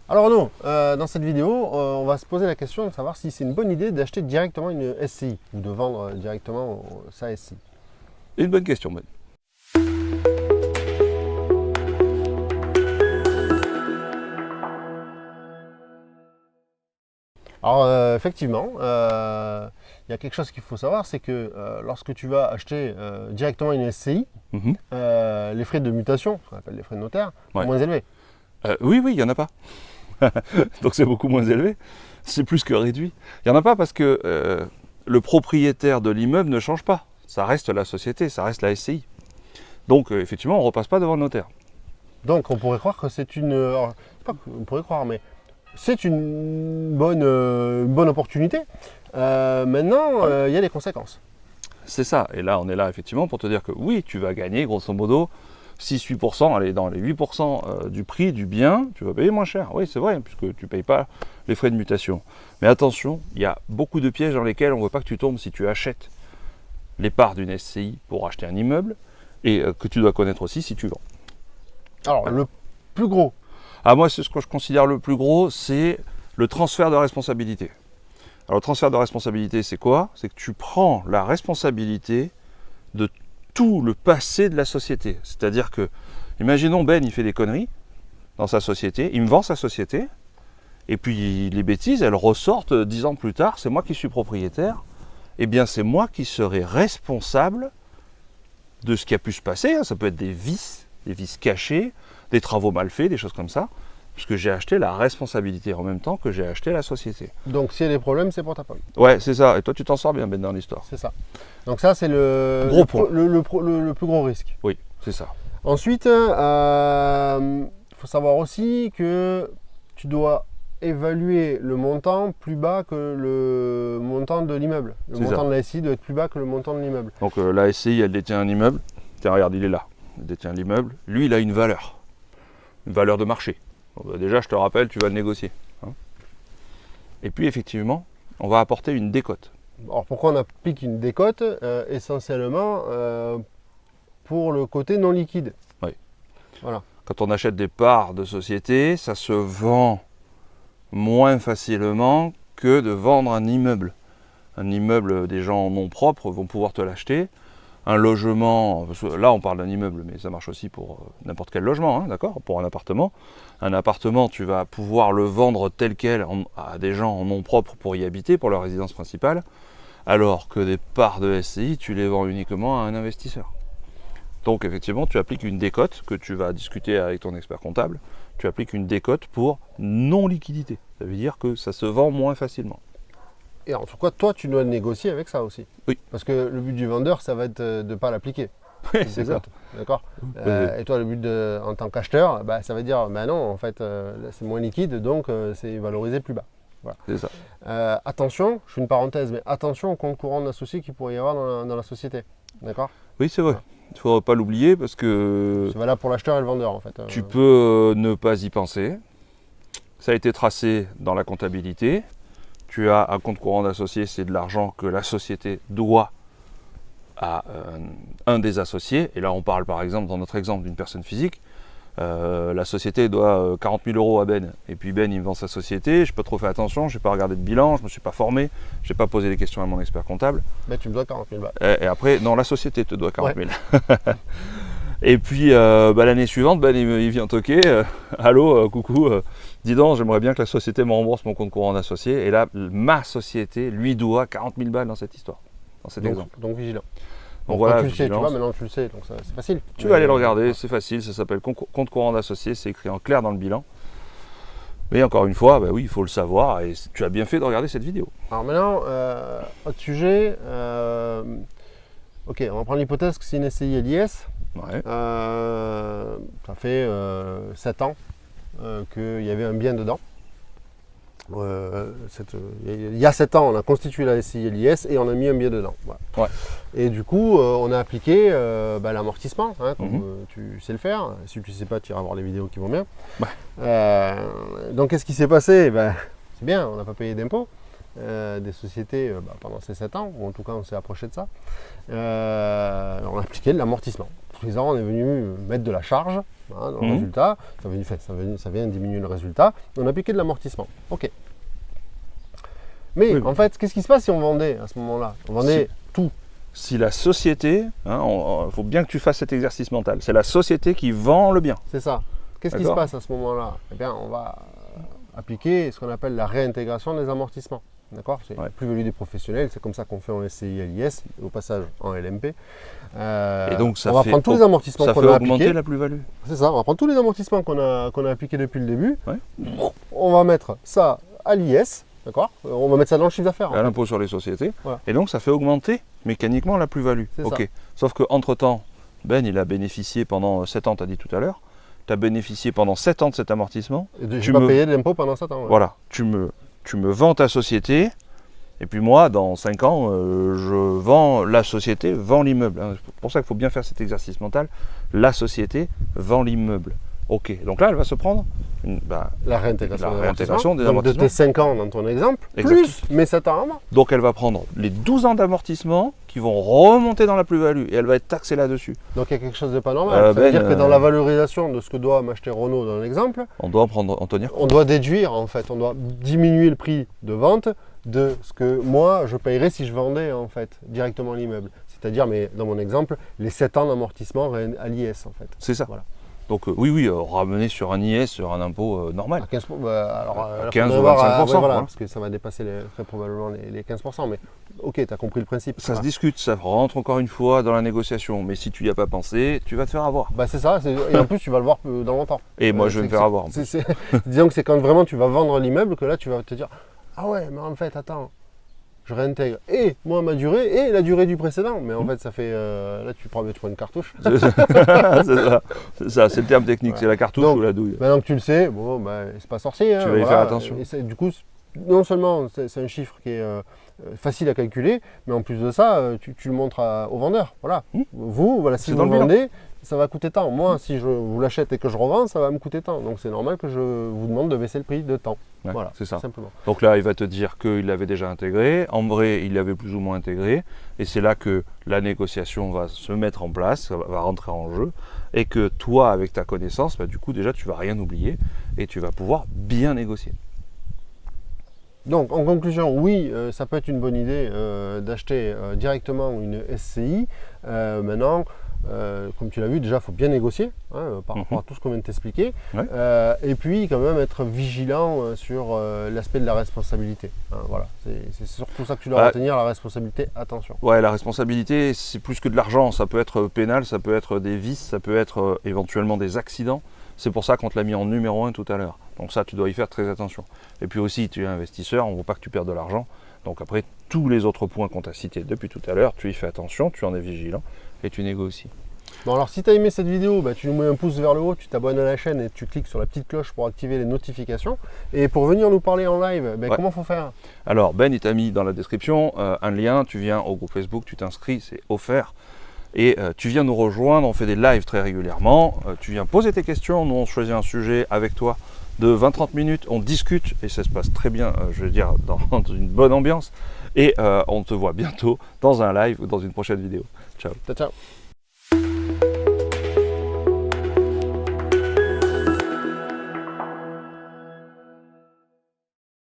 Alors Renaud, dans cette vidéo, on va se poser la question de savoir si c'est une bonne idée d'acheter directement une SCI ou de vendre directement sa SCI. Une bonne question, Ben. Alors effectivement, il y a quelque chose qu'il faut savoir, c'est que lorsque tu vas acheter directement une SCI, les frais de mutation, ce qu'on appelle les frais de notaire, sont moins élevés. Oui, il n'y en a pas. Donc c'est beaucoup moins élevé. C'est plus que réduit. Il n'y en a pas parce que le propriétaire de l'immeuble ne change pas. Ça reste la société, ça reste la SCI. Donc effectivement, on ne repasse pas devant le notaire. Donc on pourrait croire que c'est une... alors, pas qu'on pourrait croire, mais c'est une bonne opportunité. Maintenant, il y a des conséquences. C'est ça. Et là, on est là effectivement pour te dire que oui, tu vas gagner grosso modo 6-8%, allez, dans les 8% du prix du bien, tu vas payer moins cher. Oui, c'est vrai, puisque tu ne payes pas les frais de mutation. Mais attention, il y a beaucoup de pièges dans lesquels on ne veut pas que tu tombes si tu achètes les parts d'une SCI pour acheter un immeuble et que tu dois connaître aussi si tu vends. Alors, le plus gros. Moi, c'est ce que je considère le plus gros, c'est le transfert de responsabilité. Alors, le transfert de responsabilité, c'est quoi? C'est que tu prends la responsabilité de tout le passé de la société. C'est-à-dire que, imaginons Ben, il fait des conneries dans sa société, il me vend sa société, et puis les bêtises, elles ressortent 10 ans plus tard, c'est moi qui suis propriétaire, eh bien c'est moi qui serai responsable de ce qui a pu se passer. Ça peut être des vices cachés, des travaux mal faits, des choses comme ça, puisque j'ai acheté la responsabilité en même temps que j'ai acheté la société. Donc s'il y a des problèmes, c'est pour ta pomme. Ouais, c'est ça. Et toi, tu t'en sors bien, Ben, dans l'histoire. C'est ça. Donc ça, c'est le plus gros risque. Oui, c'est ça. Ensuite, il faut savoir aussi que tu dois évaluer le montant plus bas que le montant de l'immeuble. Le montant de la SCI doit être plus bas que le montant de l'immeuble. Donc la SCI, elle détient un immeuble. Tiens, regarde, il est là. Elle détient l'immeuble. Lui, il a une valeur de marché. Donc, déjà, je te rappelle, tu vas le négocier. Hein. Et puis, effectivement, on va apporter une décote. Alors pourquoi on applique une décote? Essentiellement pour le côté non liquide. Oui. Voilà. Quand on achète des parts de société, ça se vend moins facilement que de vendre un immeuble. Un immeuble, des gens en nom propre vont pouvoir te l'acheter. Un logement, là on parle d'un immeuble, mais ça marche aussi pour n'importe quel logement, hein, d'accord? Pour un appartement. Un appartement, tu vas pouvoir le vendre tel quel à des gens en nom propre pour y habiter, pour leur résidence principale, alors que des parts de SCI, tu les vends uniquement à un investisseur. Donc effectivement, tu appliques une décote que tu vas discuter avec ton expert comptable. Tu appliques une décote pour non-liquidité. Ça veut dire que ça se vend moins facilement. Et en tout cas, toi, tu dois négocier avec ça aussi. Oui. Parce que le but du vendeur, ça va être de ne pas l'appliquer. Oui, c'est ça. D'accord. Et toi, le but en tant qu'acheteur, ça va dire, non, en fait, c'est moins liquide, donc c'est valorisé plus bas. Voilà. C'est ça. Attention, je fais une parenthèse, mais attention aux comptes courants d'associés qu'il pourrait y avoir dans la société. D'accord. Oui, c'est vrai. Voilà. Il ne faut pas l'oublier parce que c'est valable pour l'acheteur et le vendeur, en fait. Tu peux ne pas y penser. Ça a été tracé dans la comptabilité. Tu as un compte courant d'associé, c'est de l'argent que la société doit à un des associés. Et là, on parle par exemple, dans notre exemple, d'une personne physique. La société doit 40 000 euros à Ben. Et puis Ben, il me vend sa société. Je n'ai pas trop fait attention, je n'ai pas regardé de bilan, je ne me suis pas formé, je n'ai pas posé des questions à mon expert comptable. Mais tu me dois 40 000 balles. Et après, non, la société te doit 40 000. Ouais. Et puis l'année suivante, Ben, il vient toquer. Allô, coucou, dis donc, j'aimerais bien que la société me rembourse mon compte courant d'associé. Et là, ma société lui doit 40 000 balles dans cette histoire, dans cet exemple. Donc vigilant. Donc voilà, tu le sais, tu vois, maintenant tu le sais, donc c'est facile. Tu vas aller le regarder, c'est facile, ça s'appelle compte courant d'associé, c'est écrit en clair dans le bilan. Mais encore une fois, oui, il faut le savoir et tu as bien fait de regarder cette vidéo. Alors maintenant, autre sujet. Ok, on va prendre l'hypothèse que c'est une SCI LIS. Ouais. Ça fait 7 ans qu'il y avait un bien dedans. Il y a 7 ans, on a constitué la SCI LIS et on a mis un bien dedans. Voilà. Ouais. Et du coup, on a appliqué l'amortissement, hein, comme tu sais le faire. Si tu ne sais pas, tu iras voir les vidéos qui vont bien. Ouais. Donc, qu'est-ce qui s'est passé? C'est bien, on n'a pas payé d'impôts des sociétés pendant ces 7 ans, ou en tout cas, on s'est approché de ça. On a appliqué l'amortissement. Tous les ans, on est venu mettre de la charge hein, dans le résultat, ça vient diminuer le résultat, on a appliqué de l'amortissement. Ok. Mais en fait, qu'est-ce qui se passe si on vendait à ce moment-là? On vendait tout. Si la société, il faut bien que tu fasses cet exercice mental, c'est la société qui vend le bien. C'est ça. Qu'est-ce qui se passe à ce moment-là? Eh bien, on va appliquer ce qu'on appelle la réintégration des amortissements. D'accord? C'est la plus-value des professionnels, c'est comme ça qu'on fait en SCI LIS, au passage en LMP. Et donc on va prendre tous les amortissements qu'on a appliqués. Augmenter la plus-value. C'est ça, on va prendre tous les amortissements qu'on a appliqués depuis le début. On va mettre ça à l'IS. D'accord? On va mettre ça dans le chiffre d'affaires. À l'impôt sur les sociétés. Voilà. Et donc ça fait augmenter mécaniquement la plus-value. Ok. Sauf qu'entre-temps, Ben, il a bénéficié pendant 7 ans, tu as dit tout à l'heure. Tu as bénéficié pendant 7 ans de cet amortissement. Et je n'ai pas payé d'impôt pendant 7 ans. Ouais. Voilà. Tu me vends ta société. Et puis moi, dans 5 ans, je vends la société, vends l'immeuble. C'est pour ça qu'il faut bien faire cet exercice mental. La société vend l'immeuble. Ok, donc là, elle va se prendre la réintégration des amortissements. De tes 5 ans dans ton exemple, plus mes 7 ans avant. Donc elle va prendre les 12 ans d'amortissement qui vont remonter dans la plus-value et elle va être taxée là-dessus. Donc il y a quelque chose de pas normal. Ça veut dire que dans la valorisation de ce que doit m'acheter Renault dans l'exemple, on doit en tenir compte. On doit déduire en fait, on doit diminuer le prix de vente de ce que moi je payerais si je vendais en fait directement l'immeuble. C'est-à-dire, mais dans mon exemple, les 7 ans d'amortissement à l'IS en fait. C'est ça. Voilà. Donc oui, ramener sur un IS, sur un impôt normal. À 15%, alors, à 15 ou 25%. Voilà, parce que ça va dépasser très probablement les 15%. Mais ok, tu as compris le principe. Ça se discute, ça rentre encore une fois dans la négociation. Mais si tu n'y as pas pensé, tu vas te faire avoir. C'est ça, et en plus tu vas le voir dans longtemps. Et moi je vais me faire avoir. Disons que c'est quand vraiment tu vas vendre l'immeuble que là tu vas te dire, ah ouais, mais en fait, attends, je réintègre et moi ma durée et la durée du précédent. Mais en fait, ça fait. Là, tu prends une cartouche. C'est ça, c'est le terme technique, c'est la cartouche ou la douille. Maintenant que tu le sais, bon, c'est pas sorcier. Tu vas y faire attention. Et du coup, non seulement c'est un chiffre qui est facile à calculer, mais en plus de ça, tu le montres au vendeur. Voilà. Vous, voilà, si vous le vendez, ça va coûter tant. Moi, si je vous l'achète et que je revends, ça va me coûter tant. Donc c'est normal que je vous demande de baisser le prix de temps. Voilà, c'est ça. Simplement. Donc là, il va te dire qu'il l'avait déjà intégré. En vrai, il l'avait plus ou moins intégré. Et c'est là que la négociation va se mettre en place, va rentrer en jeu. Et que toi, avec ta connaissance, du coup, déjà, tu ne vas rien oublier. Et tu vas pouvoir bien négocier. Donc, en conclusion, oui, ça peut être une bonne idée d'acheter directement une SCI. Maintenant, comme tu l'as vu, déjà, il faut bien négocier par rapport à tout ce qu'on vient de t'expliquer. Et puis, quand même, être vigilant sur l'aspect de la responsabilité. Voilà, c'est surtout ça que tu dois retenir, la responsabilité, attention. Ouais, la responsabilité, c'est plus que de l'argent. Ça peut être pénal, ça peut être des vices, ça peut être éventuellement des accidents. C'est pour ça qu'on te l'a mis en numéro 1 tout à l'heure. Donc ça, tu dois y faire très attention. Et puis aussi, tu es investisseur, on ne veut pas que tu perdes de l'argent. Donc après, tous les autres points qu'on t'a cités depuis tout à l'heure, tu y fais attention, tu en es vigilant et tu négocies. Bon, alors si tu as aimé cette vidéo, tu nous mets un pouce vers le haut, tu t'abonnes à la chaîne et tu cliques sur la petite cloche pour activer les notifications. Et pour venir nous parler en live, comment faut faire? Alors Ben, il t'a mis dans la description un lien, tu viens au groupe Facebook, tu t'inscris, c'est offert. Et tu viens nous rejoindre, on fait des lives très régulièrement, tu viens poser tes questions, nous on choisit un sujet avec toi de 20-30 minutes, on discute et ça se passe très bien, je veux dire, dans une bonne ambiance. Et on te voit bientôt dans un live ou dans une prochaine vidéo. Ciao. Ciao.